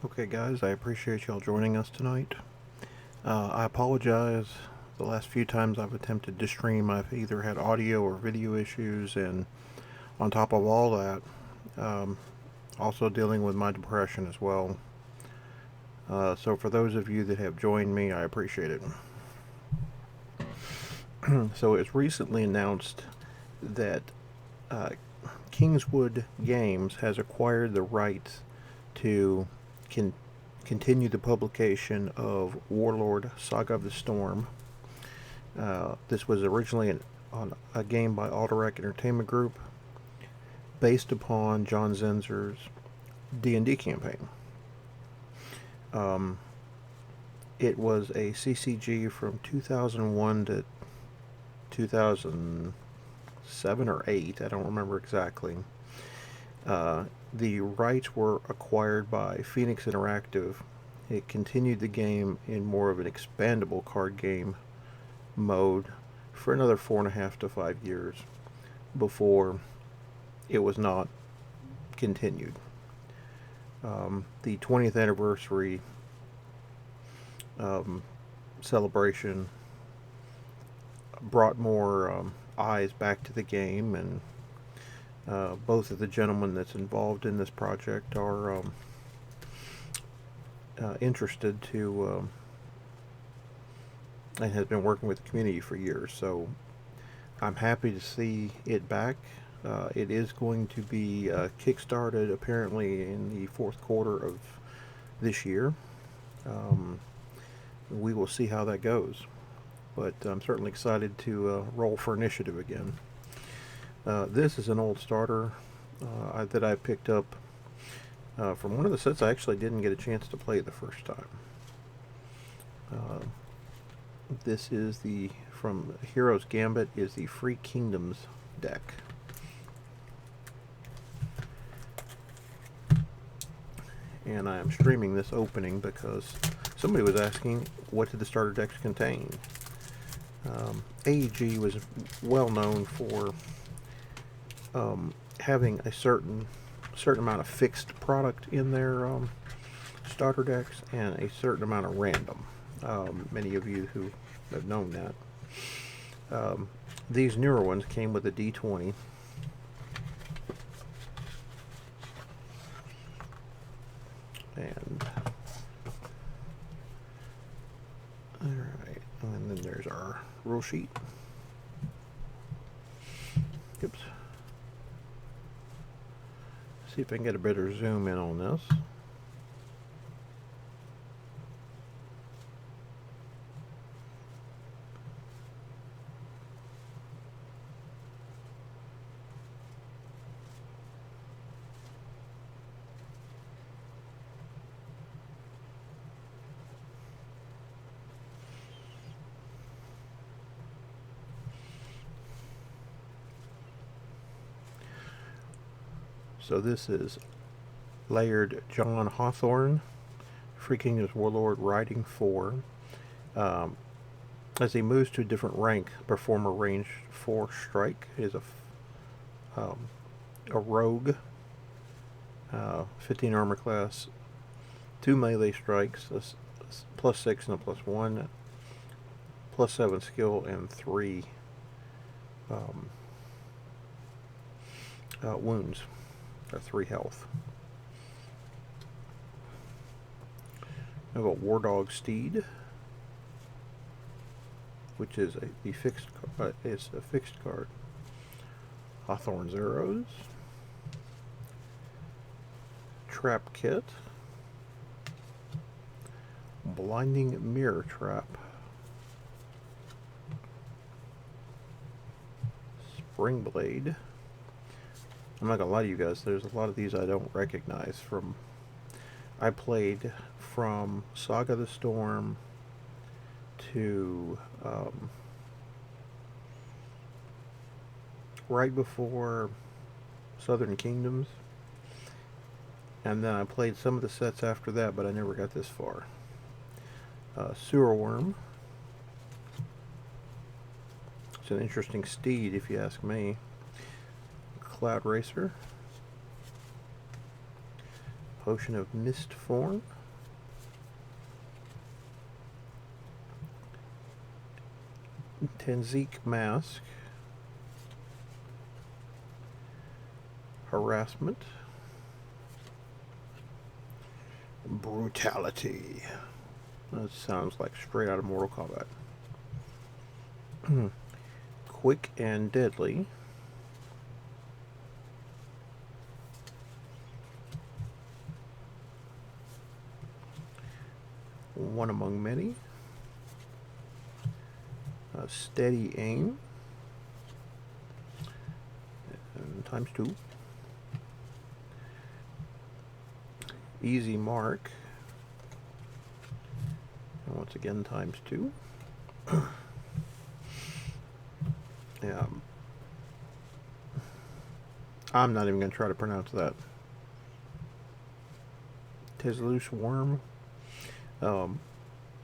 Okay, guys, I appreciate y'all joining us tonight. I apologize. The last few times I've attempted to stream, I've either had audio or video issues, and on top of all that, um, also dealing with my depression as well. So, for those of you that have joined me, I appreciate it. So, it's recently announced that uh, Kingswood Games has acquired the rights to con- continue the publication of Warlord Saga of the Storm. This was originally on a game by Alderac Entertainment Group, based upon John Zinser's D&D campaign. Um, it was a CCG from 2001 to 2007 or 8. I don't remember exactly. The rights were acquired by Phoenix Interactive. It continued the game in more of an expandable card game mode for another 4.5 to 5 years before it was not continued. The 20th anniversary um, celebration brought more eyes back to the game, and both of the gentlemen that's involved in this project are interested to and has been working with the community for years. So I'm happy to see it back. It is going to be kickstarted apparently in the fourth quarter of this year. Um, we will see how that goes, but I'm certainly excited to roll for initiative again. This is an old starter that I picked up from one of the sets I actually didn't get a chance to play the first time. This is from Heroes Gambit, is the Free Kingdoms deck. And I am streaming this opening because somebody was asking, what did the starter decks contain? AEG was well known for having a certain amount of fixed product in their starter decks and a certain amount of random. Many of you who have known that. These newer ones came with a D20. And alright, and then there's our rule sheet. Oops. See if I can get a better zoom in on this. So this is Laird John Hawthorne, Free Kingdoms Warlord, riding 4. As he moves to a different rank, perform a range 4 strike. Is a rogue, 15 armor class, 2 melee strikes, +6 and a +1, +7 skill, and 3 wounds, or 3 health. We have a War Dog Steed, which is it's a fixed card. Hawthorne's Arrows, Trap Kit, Blinding Mirror Trap, Spring Blade. I'm not gonna lie to you guys, there's a lot of these I don't recognize from. I played from Saga of the Storm to right before Southern Kingdoms, and then I played some of the sets after that, but I never got this far. Sewer Worm. It's an interesting steed, if you ask me. Cloud Racer. Potion of Mist Form. Tenzik Mask. Harassment. Brutality. That sounds like straight out of Mortal Kombat. Quick and Deadly. One Among Many. Steady Aim. And times 2. Easy Mark. And once again times 2. Yeah. I'm not even going to try to pronounce that. Loose Worm.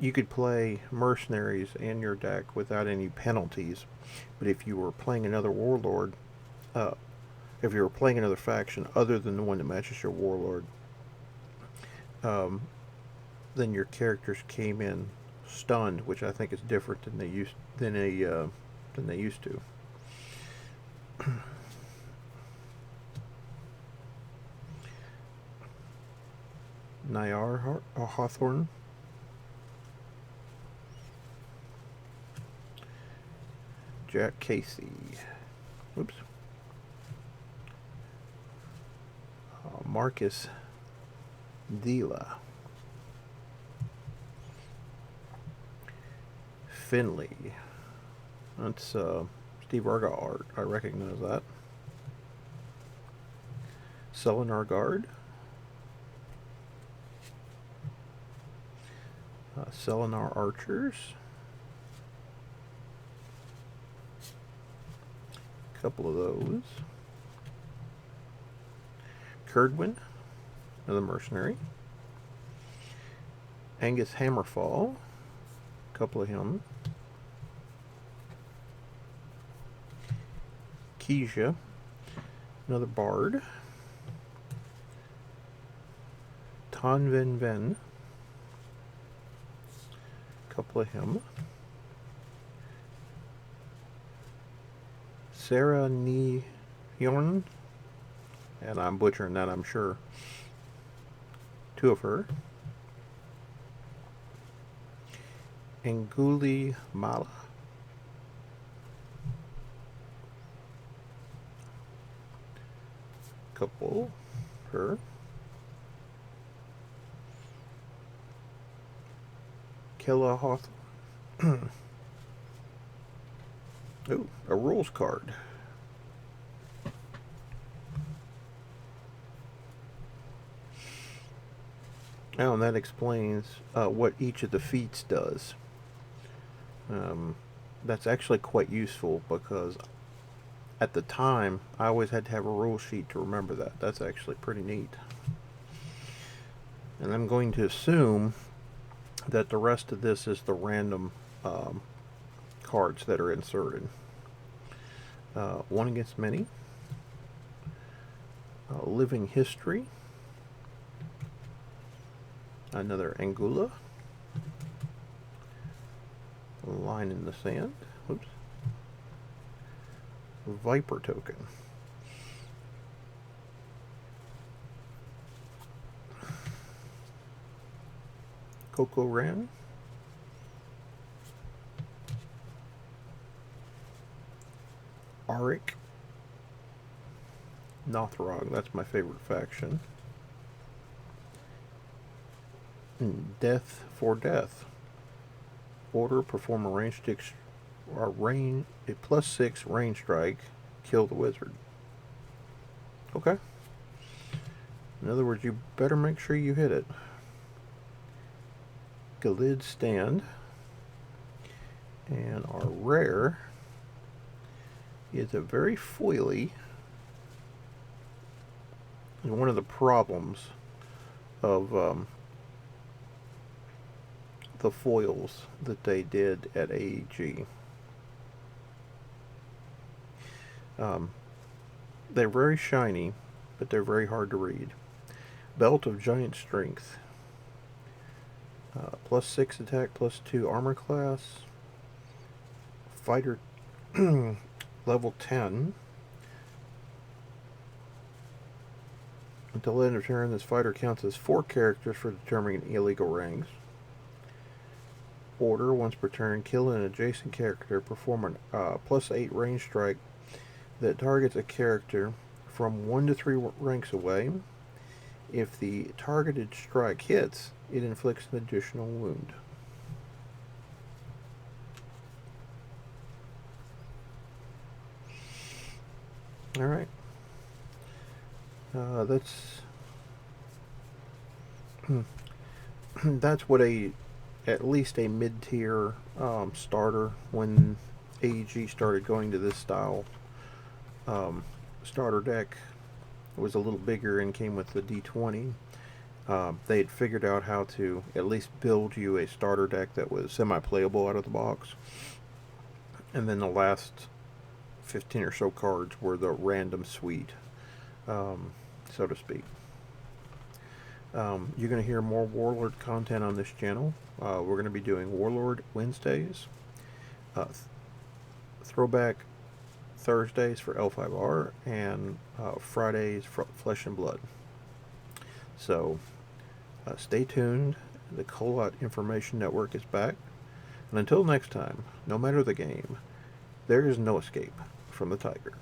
You could play mercenaries in your deck without any penalties, but if you were playing another warlord, if you were playing another faction other than the one that matches your warlord, then your characters came in stunned, which I think is different than they used to. Nyar Hawthorne. Jack Casey. Oops. Marcus Dila. Finley. That's Steve Arga art. I recognize that. Selenar Guard. Selenar Archers. Couple of those. Curdwin, another mercenary. Angus Hammerfall, couple of him. Keisha, another bard. Tan Ven Ven, couple of him. Sarah Ni Hyorn, and I'm butchering that, I'm sure. 2 of her. Anguli Mala. Couple. Her. Killa Hawthorne. Ooh, a rules card. Oh, and that explains what each of the feats does. That's actually quite useful because at the time I always had to have a rule sheet to remember that. That's actually pretty neat. And I'm going to assume that the rest of this is the random cards that are inserted. One Against Many. Living History. Another Angula. Line in the Sand. Oops. Viper Token. Coco Ran. Arik. Nothrog, that's my favorite faction. And Death for Death. Order, perform a range a +6 range strike, kill the wizard. Okay. In other words, you better make sure you hit it. Galid Stand. And our rare is a very foily. And one of the problems of the foils that they did at AEG. They're very shiny, but they're very hard to read. Belt of Giant Strength. Plus 6 attack, plus 2 armor class. Fighter level 10. Until end of turn, this fighter counts as 4 characters for determining illegal ranks. Order, once per turn, kill an adjacent character, perform a plus 8 range strike that targets a character from 1 to 3 ranks away. If the targeted strike hits, it inflicts an additional wound. Alright. That's what at least a mid-tier starter, when AEG started going to this style starter deck, was a little bigger and came with the D20. They had figured out how to at least build you a starter deck that was semi-playable out of the box. And then the last 15 or so cards were the random suite, so to speak. You're going to hear more Warlord content on this channel. We're going to be doing Warlord Wednesdays, Throwback Thursdays for L5R, and Fridays for Flesh and Blood. So stay tuned. The Kolat Information Network is back. And until next time, no matter the game, there is no escape from the tiger.